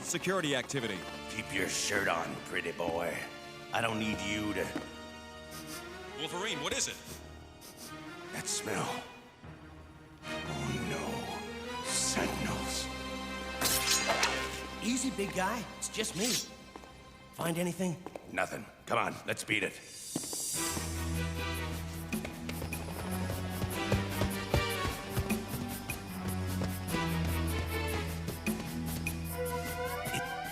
Security activity. Keep your shirt on, pretty boy. I don't need you to... Wolverine, what is it? That smell. Oh no. Sentinels. Easy, big guy. It's just me. Find anything? Nothing. Come on, let's beat it.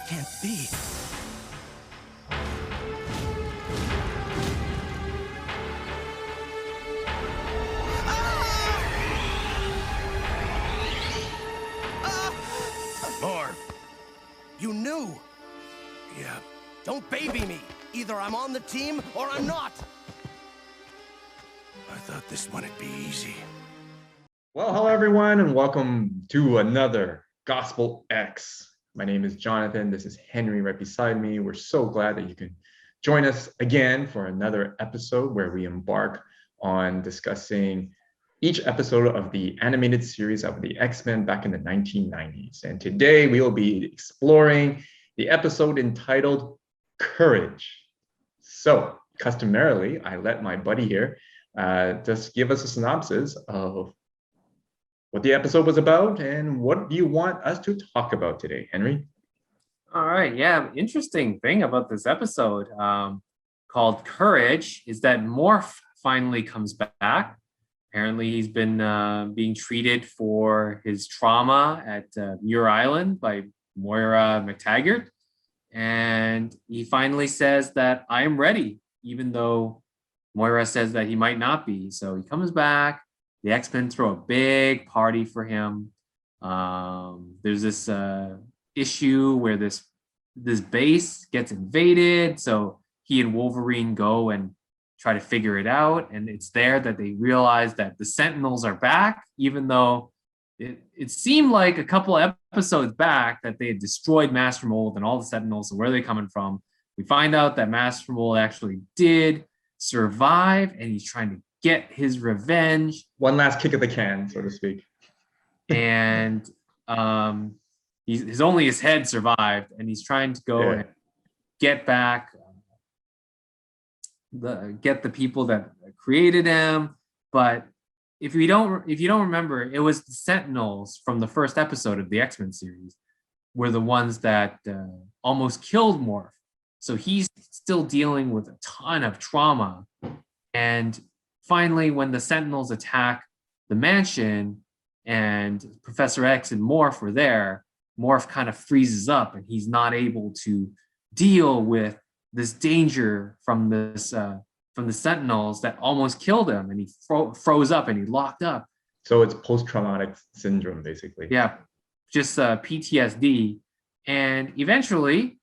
Can't be. Morph! You knew. Yeah. Don't baby me. Either I'm on the team or I'm not. I thought this one would be easy. Well, hello everyone, and welcome to another GospelX. My name is Jonathan. This is Henry right beside me. We're so glad that you can join us again for another episode where we embark on discussing each episode of the animated series of the X-Men back in the 1990s. And today we will be exploring the episode entitled Courage. So customarily, I let my buddy here just give us a synopsis of what the episode was about and what do you want us to talk about today, Henry? All right, yeah. Interesting thing about this episode called Courage is that Morph finally comes back. Apparently, he's been being treated for his trauma at Muir Island by Moira McTaggart. And he finally says that I am ready, even though Moira says that he might not be. So he comes back. The X-Men throw a big party for him. There's this issue where this base gets invaded. So he and Wolverine go and try to figure it out. And it's there that they realize that the Sentinels are back, even though it seemed like a couple of episodes back that they had destroyed Master Mold and all the Sentinels. And where are they coming from? We find out that Master Mold actually did survive, and he's trying to get his revenge. One last kick of the can, so to speak. And only his head survived, and he's trying to go and get back, get the people that created him. But if you don't remember, it was the Sentinels from the first episode of the X-Men series were the ones that almost killed Morph. So he's still dealing with a ton of trauma. And finally, when the Sentinels attack the mansion and Professor X and Morph were there, Morph kind of freezes up and he's not able to deal with this danger from the Sentinels that almost killed him, and he froze up and he locked up. So it's post-traumatic syndrome, basically. Yeah, just PTSD. And eventually,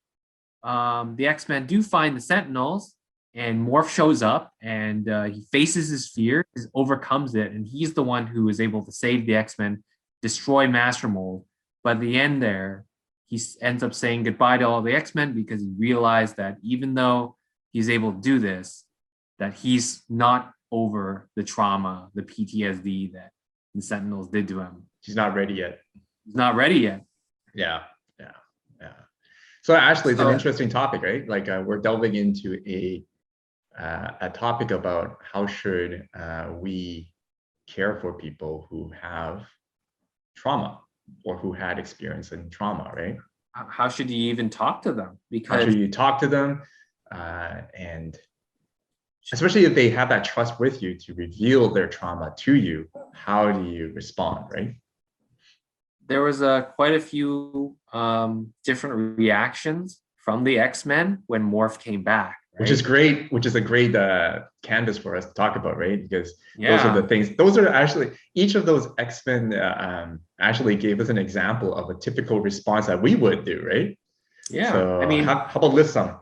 the X-Men do find the Sentinels, and Morph shows up and he faces his fear, overcomes it, and he's the one who is able to save the X-Men, destroy Master Mold. But at the end there, he ends up saying goodbye to all the X-Men because he realized that even though he's able to do this, that he's not over the trauma, the PTSD that the Sentinels did to him. He's not ready yet. He's not ready yet. Yeah. So actually, it's an interesting topic, right? Like we're delving into a topic about how should we care for people who have trauma or who had experience in trauma, right? How should you even talk to them? Because how should you talk to them, and especially if they have that trust with you to reveal their trauma to you, how do you respond, right? There was quite a few different reactions from the X-Men when Morph came back. Right? Which is a great canvas for us to talk about, right? Because those are the things, those are actually, each of those X-Men actually gave us an example of a typical response that we would do, right? Yeah, so, I mean, how about list some?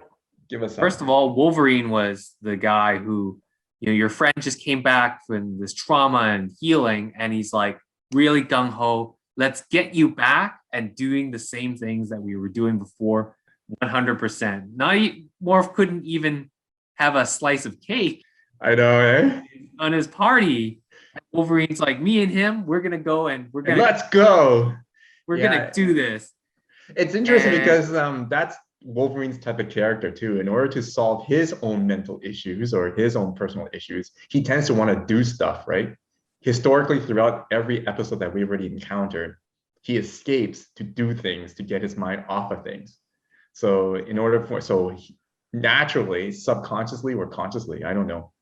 Give us some. First of all, Wolverine was the guy who, your friend just came back from this trauma and healing, and he's like really gung-ho, let's get you back and doing the same things that we were doing before. 100%. Morph couldn't even have a slice of cake I know, eh? on his party. Wolverine's like, me and him, we're gonna go and And let's go. we're Yeah. gonna do this. It's interesting And- because that's Wolverine's type of character too. In order to solve his own mental issues or his own personal issues, he tends to want to do stuff, right? Historically, throughout every episode that we've already encountered, he escapes to do things to get his mind off of things. So naturally, subconsciously or consciously, I don't know,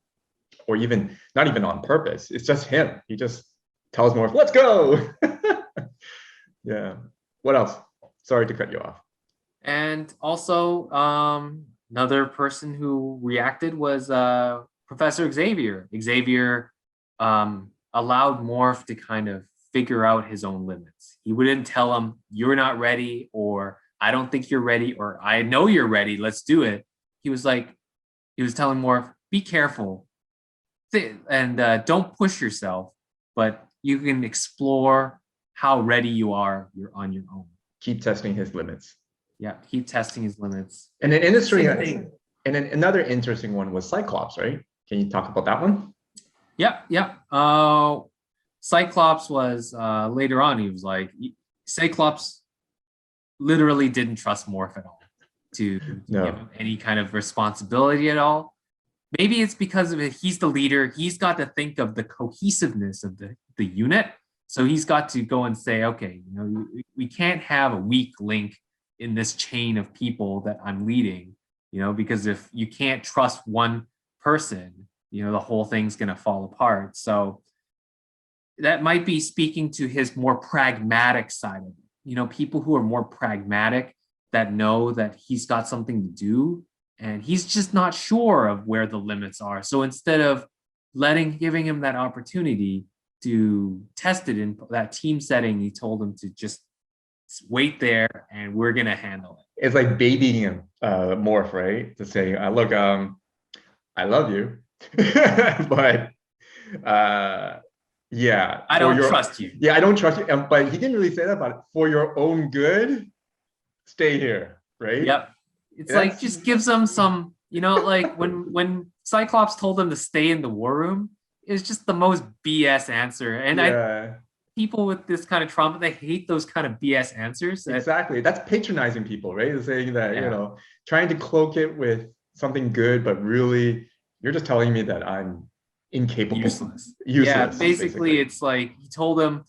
or even not even on purpose, it's just him. He just tells Morph, let's go. Yeah. What else? Sorry to cut you off. And also, another person who reacted was Professor Xavier. Xavier allowed Morph to kind of figure out his own limits. He wouldn't tell him, you're not ready, or I don't think you're ready, or I know you're ready, let's do it. He was telling Morph, be careful and don't push yourself, but you can explore how ready you are. You're on your own. Keep testing his limits. Yeah, keep testing his limits. And then and then another interesting one was Cyclops, right? Can you talk about that one? Yep. Cyclops was later on. He was like, Cyclops literally didn't trust Morph at all to give him any kind of responsibility at all. Maybe it's because of it. He's the leader. He's got to think of the cohesiveness of the unit. So he's got to go and say, okay, we can't have a weak link in this chain of people that I'm leading, because if you can't trust one person, the whole thing's going to fall apart. So that might be speaking to his more pragmatic side of it. People who are more pragmatic that know that he's got something to do and he's just not sure of where the limits are. So instead of giving him that opportunity to test it in that team setting, he told him to just wait there and we're going to handle it. It's like babying him, Morph, right? To say, look, I love you, but yeah. I don't trust you. Yeah, I don't trust you. But he didn't really say that, but for your own good, stay here, right? Yep. It's like just gives them some, like when Cyclops told him to stay in the war room, it's just the most BS answer. And people with this kind of trauma, they hate those kind of BS answers. Exactly. That's patronizing people, right? It's saying that, trying to cloak it with something good, but really you're just telling me that I'm incapable. Useless. Yeah, basically it's like he told him,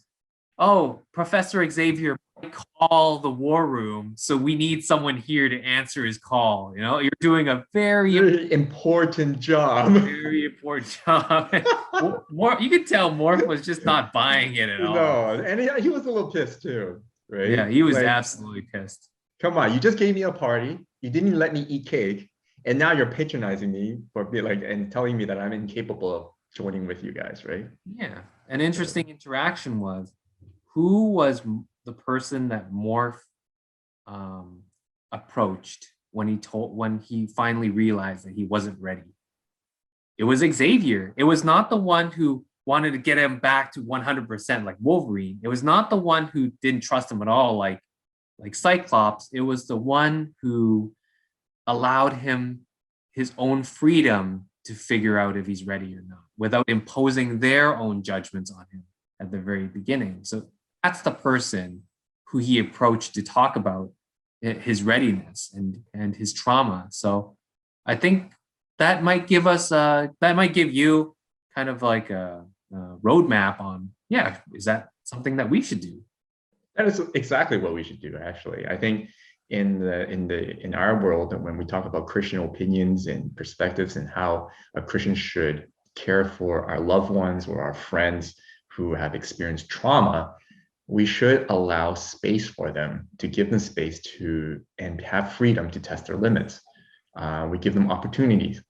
oh, Professor Xavier might call the war room, so we need someone here to answer his call. You're doing a very important job. Very important job. You could tell Morph was just not buying it at all. No, and he was a little pissed too, right? Yeah, he was absolutely pissed. Come on, you just gave me a party. You didn't let me eat cake. And now you're patronizing me and telling me that I'm incapable of joining with you guys, right? Yeah. An interesting interaction was, who was the person that Morph approached when he finally realized that he wasn't ready? It was Xavier. It was not the one who wanted to get him back to 100% like Wolverine. It was not the one who didn't trust him at all like Cyclops. It was the one who allowed him his own freedom to figure out if he's ready or not without imposing their own judgments on him at the very beginning. So that's the person who he approached to talk about his readiness and his trauma. So I think that might give you kind of like a roadmap on, is that something that we should do? That is exactly what we should do, actually. I think in our world, when we talk about Christian opinions and perspectives and how a Christian should care for our loved ones or our friends who have experienced trauma, we should allow space for them, to give them space and have freedom to test their limits. We give them opportunities.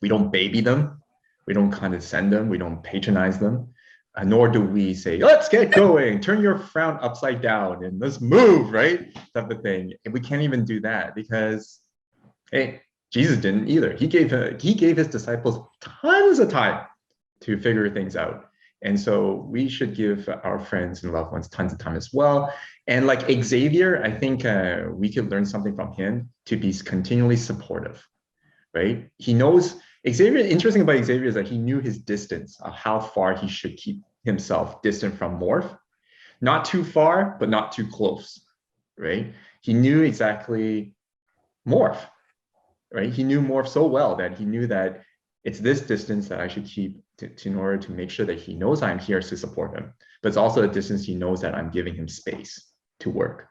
We don't baby them. We don't condescend them. We don't patronize them. Nor do we say, let's get going, turn your frown upside down and let's move, right? Type of thing. And we can't even do that because, hey, Jesus didn't either. He gave his disciples tons of time to figure things out. And so we should give our friends and loved ones tons of time as well. And like Xavier, I think we could learn something from him to be continually supportive, right? He knows Xavier, interesting about Xavier is that he knew his distance of how far he should keep himself distant from Morph. Not too far, but not too close, right? He knew exactly Morph, right? He knew Morph so well that he knew that it's this distance that I should keep in order to make sure that he knows I'm here to support him. But it's also a distance he knows that I'm giving him space to work.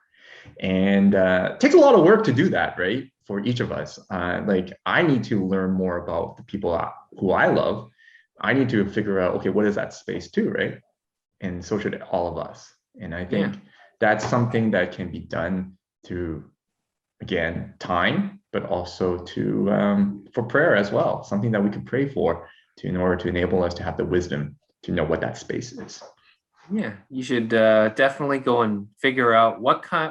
And it takes a lot of work to do that, right? For each of us. Like I need to learn more about the people who I love. I need to figure out, okay, what is that space too, right? And so should all of us. And I think that's something that can be done through, again, time, but also to for prayer as well. Something that we could pray for in order to enable us to have the wisdom to know what that space is. Yeah, you should definitely go and figure out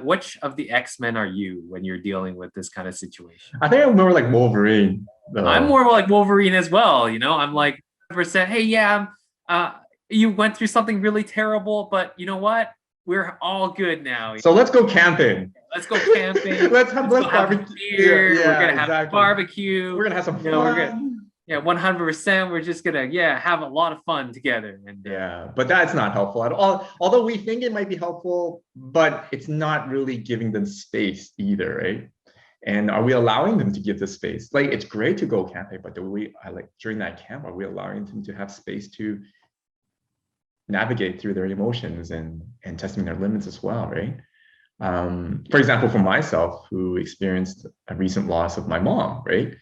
which of the X-Men are you when you're dealing with this kind of situation. I think I'm more like Wolverine, though. I'm more like Wolverine as well. You know, I'm like, percent. Hey, yeah, you went through something really terrible, but you know what? We're all good now. So let's go camping. Let's go camping. let's barbecue. Beer. We're gonna have barbecue. We're gonna have some fun. We're gonna, 100%. We're just gonna have a lot of fun together. And but that's not helpful at all. Although we think it might be helpful, but it's not really giving them space either, right? And are we allowing them to give the space? Like it's great to go camping, but during that camp, are we allowing them to have space to navigate through their emotions and testing their limits as well, right? For example, for myself, who experienced a recent loss of my mom, right?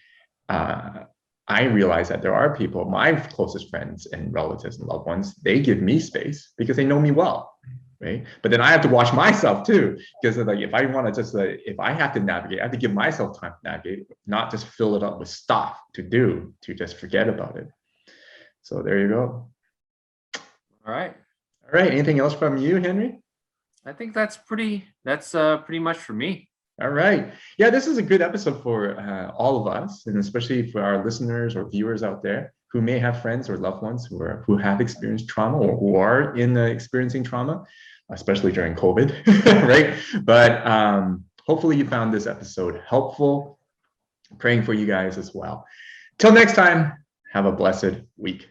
I realize that there are people, my closest friends and relatives and loved ones, they give me space because they know me well, right? But then I have to watch myself too, because like if I want to if I have to navigate, I have to give myself time to navigate, not just fill it up with stuff to just forget about it. So there you go. All right. Anything else from you, Henry? I think that's pretty much for me. All right. Yeah, this is a good episode for all of us, and especially for our listeners or viewers out there who may have friends or loved ones who have experienced trauma or who are experiencing trauma, especially during COVID, right? But hopefully you found this episode helpful. Praying for you guys as well. Till next time, have a blessed week.